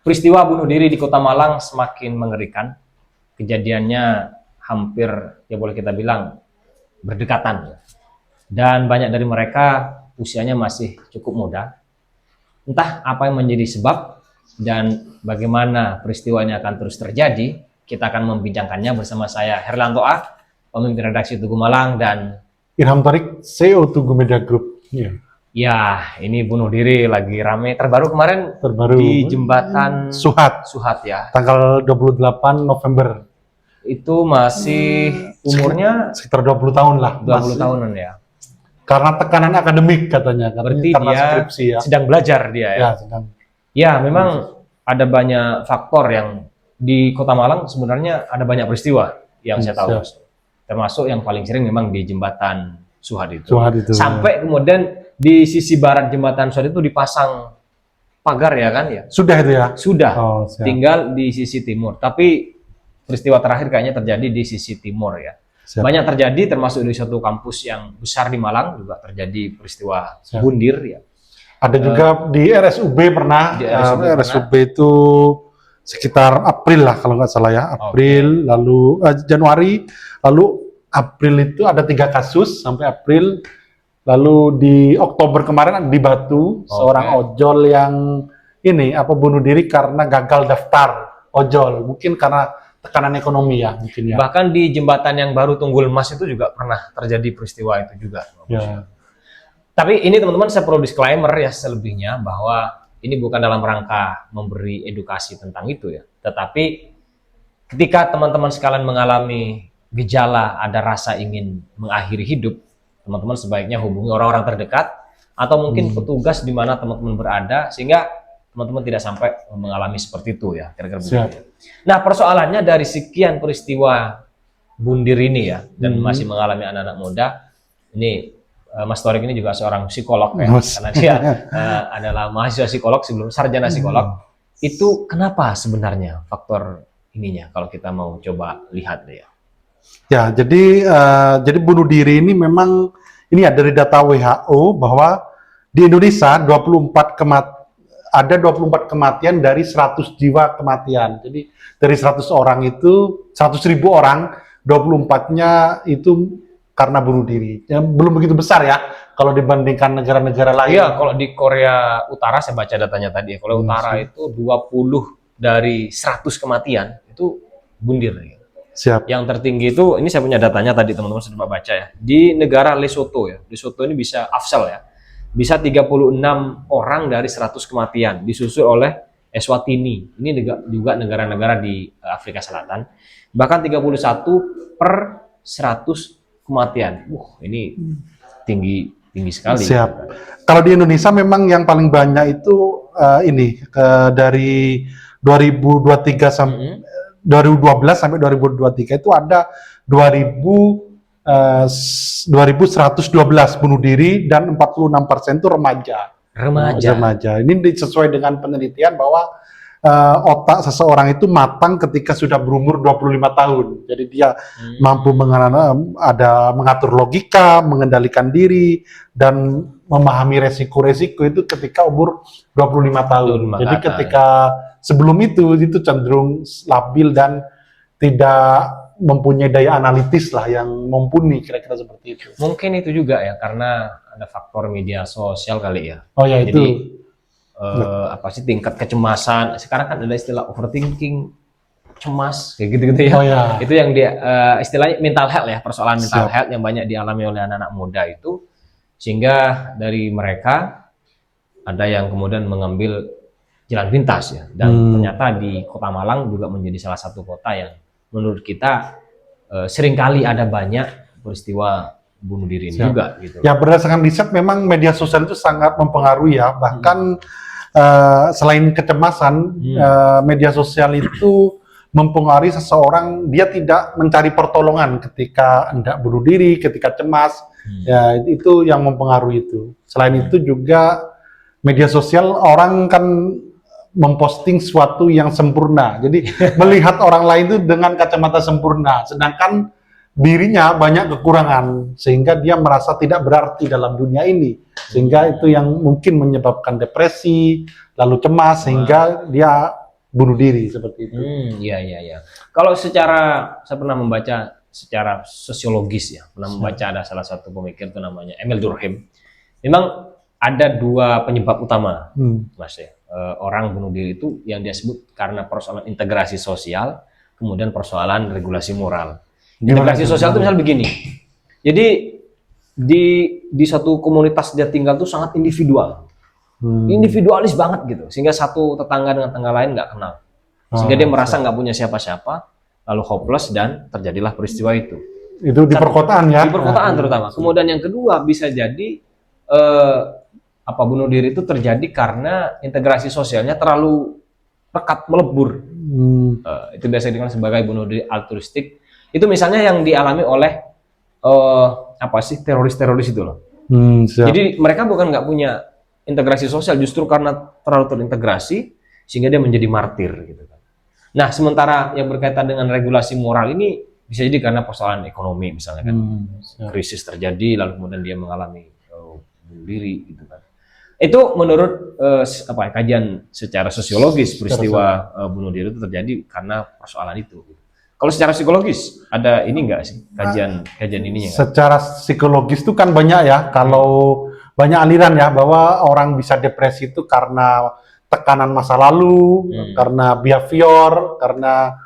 Peristiwa bunuh diri di Kota Malang semakin mengerikan. Kejadiannya hampir, ya boleh kita bilang, berdekatan. Dan banyak dari mereka usianya masih cukup muda. Entah apa yang menjadi sebab dan bagaimana peristiwa ini akan terus terjadi, kita akan membincangkannya bersama saya, Herlanto A, pemimpin redaksi Tugu Malang, dan Irham Tarik, CEO Tugu Media Group. ya, ini bunuh diri lagi rame. Terbaru kemarin di jembatan Suhat ya. Tanggal 28 November. Itu masih umurnya sekitar 20 tahun lah. 20 tahunan ya. Karena tekanan akademik katanya. Berarti karena dia skripsi ya. sedang belajar dia ya. Ya, memang ada banyak faktor yang di Kota Malang sebenarnya ada banyak peristiwa yang saya tahu. Termasuk yang paling sering memang di jembatan Suhat itu. Sampai kemudian di sisi barat jembatan Suhat itu dipasang pagar ya kan ya? Sudah itu ya? Sudah. Tinggal di sisi timur. Tapi peristiwa terakhir kayaknya terjadi di sisi timur ya. Banyak terjadi, termasuk di suatu kampus yang besar di Malang juga terjadi peristiwa bundir ya. Ada juga di RSUB pernah. Di RSUB itu sekitar April lah kalau nggak salah ya. April, lalu Januari, lalu April itu ada 3 kasus sampai April. Lalu di Oktober kemarin di Batu, seorang ojol yang bunuh diri karena gagal daftar ojol, mungkin karena tekanan ekonomi ya mungkin ya. Bahkan di jembatan yang baru Tunggul Mas itu juga pernah terjadi peristiwa itu juga. Ya. Tapi ini teman-teman saya perlu disclaimer ya selebihnya bahwa ini bukan dalam rangka memberi edukasi tentang itu ya. Tetapi ketika teman-teman sekalian mengalami gejala ada rasa ingin mengakhiri hidup, teman-teman sebaiknya hubungi orang-orang terdekat atau mungkin petugas di mana teman-teman berada sehingga teman-teman tidak sampai mengalami seperti itu ya, kira-kira begitu. Nah, persoalannya dari sekian peristiwa bundir ini ya dan masih mengalami anak-anak muda, ini Mas Torik ini juga seorang psikolog ya, karena dia adalah mahasiswa psikolog sebelum sarjana psikolog. Itu kenapa sebenarnya faktor ininya kalau kita mau coba lihat deh ya. Ya, jadi bunuh diri ini memang ini ya dari data WHO bahwa di Indonesia ada 24 kematian dari 100 jiwa kematian. Jadi dari 100 orang itu 100.000 orang 24-nya itu karena bunuh diri. Ya, belum begitu besar ya kalau dibandingkan negara-negara lain. Iya, kalau di Korea Utara saya baca datanya tadi. Kalau Utara itu 20 dari 100 kematian itu bundir. Yang tertinggi itu, ini saya punya datanya tadi teman-teman sudah baca ya. Di negara Lesotho ya. Lesotho ini bisa Afsel ya. Bisa 36 orang dari 100 kematian. Disusul oleh Eswatini. Ini juga negara-negara di Afrika Selatan. Bahkan 31 per 100 kematian. Ini tinggi sekali. Kalau di Indonesia memang yang paling banyak itu dari 2023 sampai 2012 sampai 2023 itu ada 2112 bunuh diri dan 46% itu remaja. Ini sesuai dengan penelitian bahwa otak seseorang itu matang ketika sudah berumur 25 tahun. Jadi dia mampu mengatur logika, mengendalikan diri dan memahami resiko-resiko itu ketika umur 25 tahun. Jadi ketika sebelum itu cenderung labil dan tidak mempunyai daya analitis lah yang mumpuni, kira-kira seperti itu. Mungkin itu juga ya karena ada faktor media sosial kali ya. Oh ya, jadi, itu. Tingkat kecemasan. Sekarang kan ada istilah overthinking, cemas kayak gitu-gitu ya. Oh ya. Itu yang dia istilahnya mental health ya, persoalan mental health yang banyak dialami oleh anak-anak muda itu. Sehingga dari mereka ada yang kemudian mengambil jalan pintas ya, dan ternyata di Kota Malang juga menjadi salah satu kota yang menurut kita seringkali ada banyak peristiwa bunuh diri ini juga gitu. Ya, berdasarkan riset memang media sosial itu sangat mempengaruhi ya, bahkan selain kecemasan, media sosial itu mempengaruhi seseorang, dia tidak mencari pertolongan ketika hendak bunuh diri, ketika cemas. Ya, itu yang mempengaruhi itu. Selain itu juga media sosial orang kan memposting sesuatu yang sempurna. Jadi melihat orang lain itu dengan kacamata sempurna, sedangkan dirinya banyak kekurangan sehingga dia merasa tidak berarti dalam dunia ini. Sehingga itu yang mungkin menyebabkan depresi, lalu cemas sehingga dia bunuh diri seperti itu. Iya, iya, iya. Kalau secara, saya pernah membaca secara sosiologis ya, pernah membaca ada salah satu pemikir itu namanya Emil Durkheim. Memang ada dua penyebab utama, Mas ya. Orang bunuh diri itu yang dia sebut karena persoalan integrasi sosial, kemudian persoalan regulasi moral. Integrasi sosial itu misal begini. Jadi di satu komunitas dia tinggal tuh sangat individual. Individualis banget gitu, sehingga satu tetangga dengan tetangga lain nggak kenal, sehingga dia merasa nggak punya siapa-siapa, lalu hopeless dan terjadilah peristiwa itu. Itu di perkotaan ya? Di perkotaan terutama. Kemudian yang kedua bisa jadi bunuh diri itu terjadi karena integrasi sosialnya terlalu pekat, melebur. Itu biasa dikenal sebagai bunuh diri altruistik. Itu misalnya yang dialami oleh teroris-teroris itu loh. Jadi mereka bukan nggak punya integrasi sosial, justru karena terlalu terintegrasi sehingga dia menjadi martir gitu kan. Nah, sementara yang berkaitan dengan regulasi moral ini bisa jadi karena persoalan ekonomi misalnya kan. Krisis terjadi lalu kemudian dia mengalami bunuh diri gitu kan. Itu menurut kajian secara sosiologis peristiwa bunuh diri itu terjadi karena persoalan itu. Kalau secara psikologis ada ini enggak sih kajian ininya? Secara psikologis itu kan banyak ya, kalau banyak aliran ya bahwa orang bisa depresi itu karena tekanan masa lalu, karena behavior, karena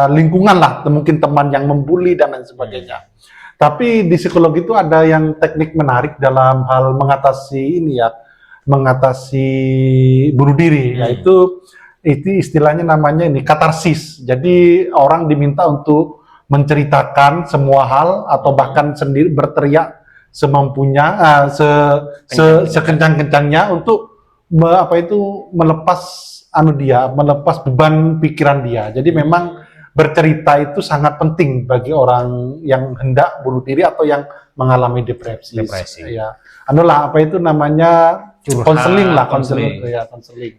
lingkungan lah, mungkin teman yang membuli dan lain sebagainya. Tapi di psikologi itu ada yang teknik menarik dalam hal mengatasi bunuh diri, yaitu itu istilahnya namanya katarsis. Jadi orang diminta untuk menceritakan semua hal atau bahkan sendiri berteriak semampunya, sekencang-kencangnya untuk melepas melepas beban pikiran dia. Jadi memang bercerita itu sangat penting bagi orang yang hendak bunuh diri atau yang mengalami depresi. Ya, konseling.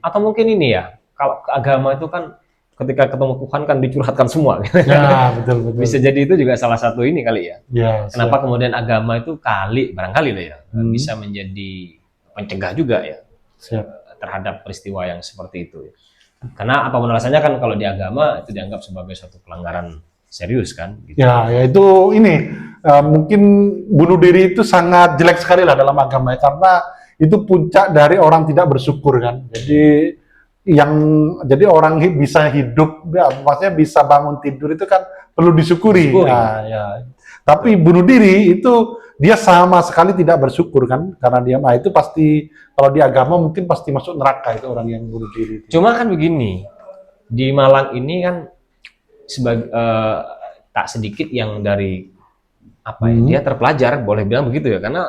Atau mungkin ini ya, kalau agama itu kan ketika ketemu Tuhan kan dicurhatkan semua. Ya, betul. Bisa jadi itu juga salah satu ini kali ya. Kenapa kemudian agama itu barangkali lah ya, bisa menjadi pencegah juga ya terhadap peristiwa yang seperti itu. Karena apapun alasannya kan kalau di agama itu dianggap sebagai suatu pelanggaran serius kan. Gitu. Ya itu mungkin bunuh diri itu sangat jelek sekali lah dalam agama ya, karena itu puncak dari orang tidak bersyukur kan. Jadi orang bisa hidup, maksudnya bisa bangun tidur itu kan perlu disyukuri. Ya. Tapi bunuh diri itu dia sama sekali tidak bersyukur kan, karena dia itu pasti kalau di agama mungkin pasti masuk neraka itu orang yang bunuh diri. Cuma kan begini, di Malang ini kan tak sedikit yang dari dia terpelajar, boleh bilang begitu ya, karena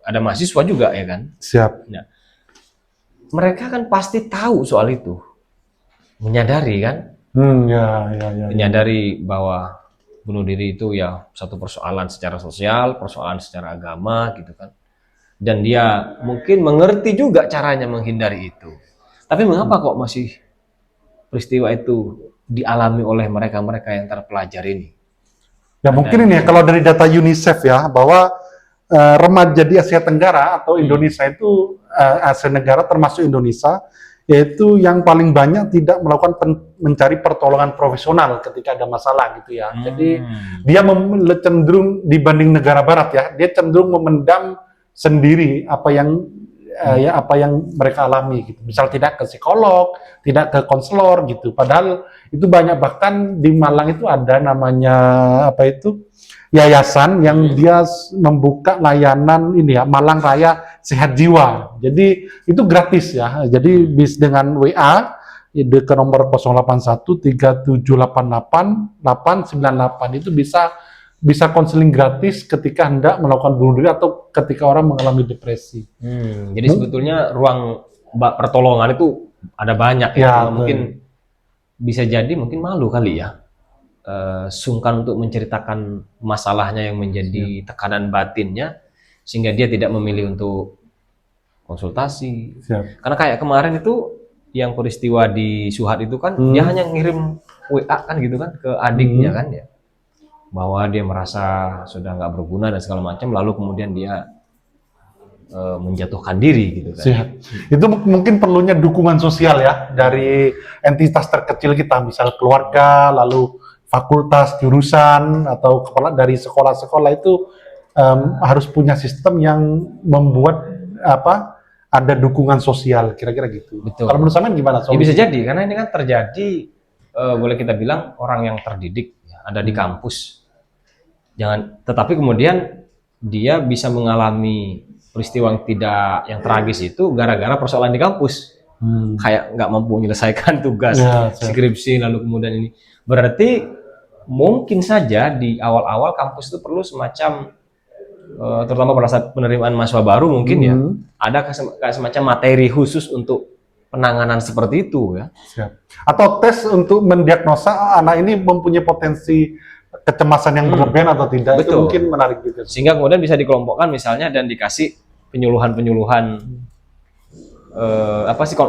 ada mahasiswa juga ya kan. Siap. Nah, mereka kan pasti tahu soal itu, menyadari kan, menyadari bahwa bunuh diri itu ya satu persoalan secara sosial, persoalan secara agama gitu kan, dan dia mungkin mengerti juga caranya menghindari itu. Tapi mengapa kok masih peristiwa itu dialami oleh mereka yang terpelajar ini? Ya mungkin ini ya, kalau dari data UNICEF ya, bahwa remaja di Asia Tenggara atau Indonesia itu Asia Tenggara termasuk Indonesia, yaitu yang paling banyak tidak melakukan mencari pertolongan profesional ketika ada masalah gitu ya. Jadi dia cenderung dibanding negara barat ya, dia cenderung memendam sendiri apa yang mereka alami gitu. Misal tidak ke psikolog, tidak ke konselor gitu. Padahal itu banyak, bahkan di Malang itu ada namanya yayasan yang dia membuka layanan Malang Raya Sehat Jiwa. Jadi itu gratis ya. Jadi dengan WA ke nomor 08137888998 itu bisa konseling gratis ketika hendak melakukan bunuh diri atau ketika orang mengalami depresi. Jadi sebetulnya ruang pertolongan itu ada banyak ya. Mungkin bisa jadi mungkin malu kali ya. Sungkan untuk menceritakan masalahnya yang menjadi tekanan batinnya, sehingga dia tidak memilih untuk konsultasi. Karena kayak kemarin itu yang peristiwa di Suhat itu kan dia hanya ngirim WA kan gitu kan ke adiknya kan ya, bahwa dia merasa sudah nggak berguna dan segala macam, lalu kemudian dia menjatuhkan diri gitu kan. Siap. Itu mungkin perlunya dukungan sosial ya dari entitas terkecil kita, misal keluarga, lalu fakultas, jurusan, atau kepala dari sekolah-sekolah itu harus punya sistem yang membuat ada dukungan sosial, kira-kira gitu. Betul. Kalau menurut Samen gimana? Ya, bisa jadi karena ini kan terjadi boleh kita bilang orang yang terdidik ya, ada di kampus. Tetapi kemudian dia bisa mengalami peristiwa yang tragis itu gara-gara persoalan di kampus. Kayak nggak mampu menyelesaikan tugas skripsi, lalu kemudian ini. Berarti mungkin saja di awal-awal kampus itu perlu semacam terutama pada saat penerimaan mahasiswa baru mungkin ya ada semacam materi khusus untuk penanganan seperti itu ya. Siap. Atau tes untuk mendiagnosa anak ini mempunyai potensi kecemasan yang berlebihan atau tidak. Betul. Itu mungkin menarik juga. Sehingga kemudian bisa dikelompokkan misalnya dan dikasih penyuluhan-penyuluhan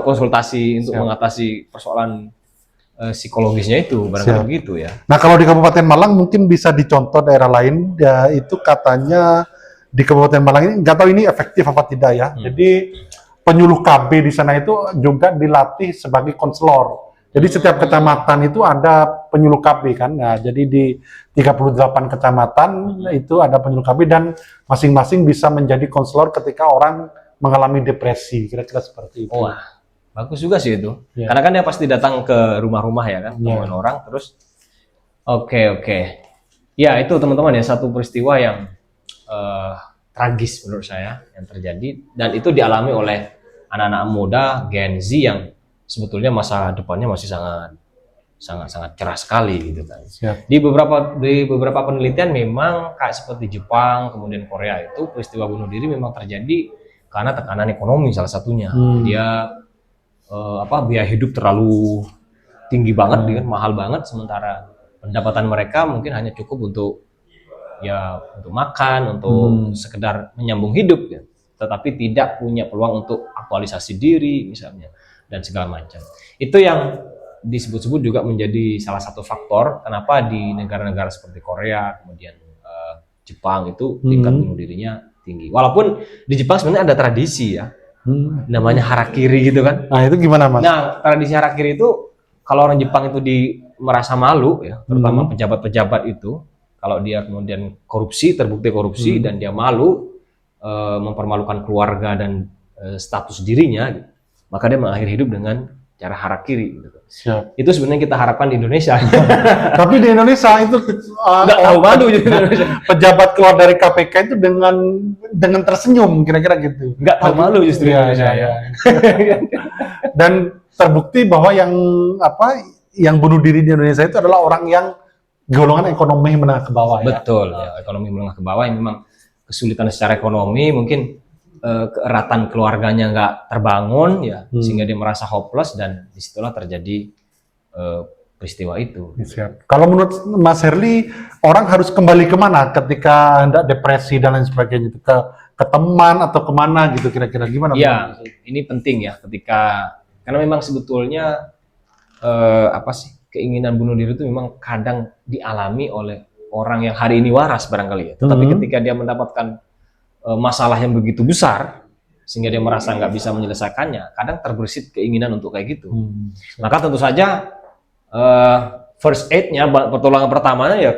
konsultasi untuk mengatasi persoalan psikologisnya itu barangkali begitu ya. Nah, kalau di Kabupaten Malang mungkin bisa dicontoh daerah lain ya, itu katanya di Kabupaten Malang ini nggak tahu ini efektif apa tidak ya. Jadi penyuluh KB di sana itu juga dilatih sebagai konselor. Jadi setiap kecamatan itu ada penyuluh KB kan. Nah, jadi di 38 kecamatan itu ada penyuluh KB dan masing-masing bisa menjadi konselor ketika orang mengalami depresi, kira-kira seperti itu. Wah, bagus juga sih itu. Karena kan dia pasti datang ke rumah-rumah ya kan, temuin orang terus. Oke. Ya, itu teman-teman ya satu peristiwa yang tragis menurut saya yang terjadi dan itu dialami oleh anak-anak muda Gen Z yang sebetulnya masa depannya masih sangat cerah sekali gitu kan. Di beberapa penelitian memang kayak seperti Jepang kemudian Korea itu peristiwa bunuh diri memang terjadi karena tekanan ekonomi salah satunya. Dia biaya hidup terlalu tinggi banget, mahal banget, sementara pendapatan mereka mungkin hanya cukup untuk makan, untuk sekedar menyambung hidup, ya. Tetapi tidak punya peluang untuk aktualisasi diri misalnya dan segala macam. Itu yang disebut-sebut juga menjadi salah satu faktor kenapa di negara-negara seperti Korea, kemudian Jepang itu tingkat bunuh dirinya tinggi. Walaupun di Jepang sebenarnya ada tradisi ya. Namanya harakiri gitu kan. Nah, itu gimana, Mas? Nah, tradisi harakiri itu kalau orang Jepang itu merasa malu ya, terutama pejabat-pejabat itu, kalau dia kemudian terbukti korupsi dan dia malu mempermalukan keluarga dan status dirinya, gitu, maka dia mengakhiri hidup dengan cara harakiri gitu. Siap. Itu sebenarnya kita harapkan di Indonesia. Tapi di Indonesia itu nggak tahu malu di Indonesia. Pejabat keluar dari KPK itu dengan tersenyum kira-kira gitu. Nggak tahu malu justru di Indonesia ya. Dan terbukti bahwa yang bunuh diri di Indonesia itu adalah orang yang golongan ekonomi menengah ke bawah. Betul ya, ekonomi menengah ke bawah yang memang kesulitan secara ekonomi, mungkin keeratan keluarganya nggak terbangun ya, sehingga dia merasa hopeless dan disitulah terjadi peristiwa itu. Siap. Kalau menurut Mas Herli, orang harus kembali kemana ketika hendak depresi dan lain sebagainya itu ke teman atau kemana gitu kira-kira gimana? Ya, ini penting ya karena memang sebetulnya keinginan bunuh diri itu memang kadang dialami oleh orang yang hari ini waras barangkali ya. Tetapi ketika dia mendapatkan masalah yang begitu besar sehingga dia merasa nggak bisa menyelesaikannya, kadang terbersit keinginan untuk kayak gitu. Maka tentu saja first aid-nya, pertolongan pertamanya ya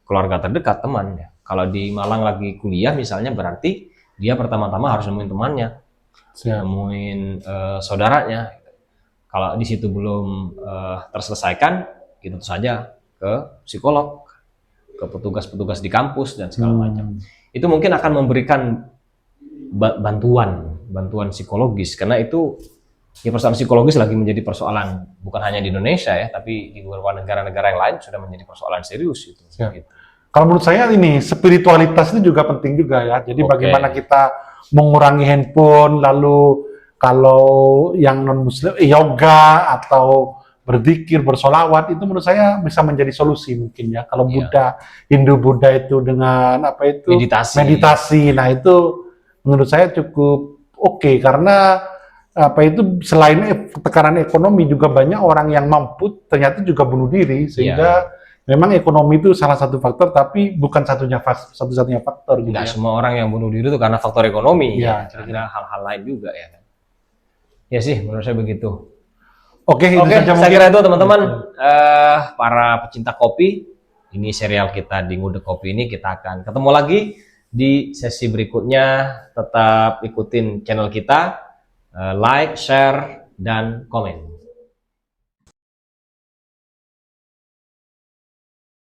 keluarga terdekat, teman ya. Kalau di Malang lagi kuliah misalnya, berarti dia pertama-tama harus nemuin temannya, nemuin saudaranya. Kalau di situ belum terselesaikan, itu tentu saja ke psikolog, ke petugas-petugas di kampus dan segala macam. Itu mungkin akan memberikan bantuan psikologis, karena itu ya persoalan psikologis lagi menjadi persoalan bukan hanya di Indonesia ya, tapi di beberapa negara-negara yang lain sudah menjadi persoalan serius itu. Gitu. Kalau menurut saya ini spiritualitas itu juga penting juga ya. Jadi bagaimana kita mengurangi handphone, lalu kalau yang non muslim yoga atau berzikir, bersolawat, itu menurut saya bisa menjadi solusi mungkin ya. Kalau Buddha, Hindu-Buddha itu dengan meditasi. Nah, itu menurut saya cukup oke, karena selain tekanan ekonomi juga banyak orang yang mampu ternyata juga bunuh diri, sehingga memang ekonomi itu salah satu faktor, tapi bukan satu-satunya faktor gitu Nggak ya. semua orang yang bunuh diri itu karena faktor ekonomi, Iya, ya. Karena hal-hal lain juga ya kan. Ya sih, menurut saya begitu. Oke, itu Oke, saja saya mungkin. kira itu teman-teman, para pecinta kopi, ini serial kita di Ngudek Kopi ini kita akan ketemu lagi di sesi berikutnya. Tetap ikutin channel kita, like, share, dan komen.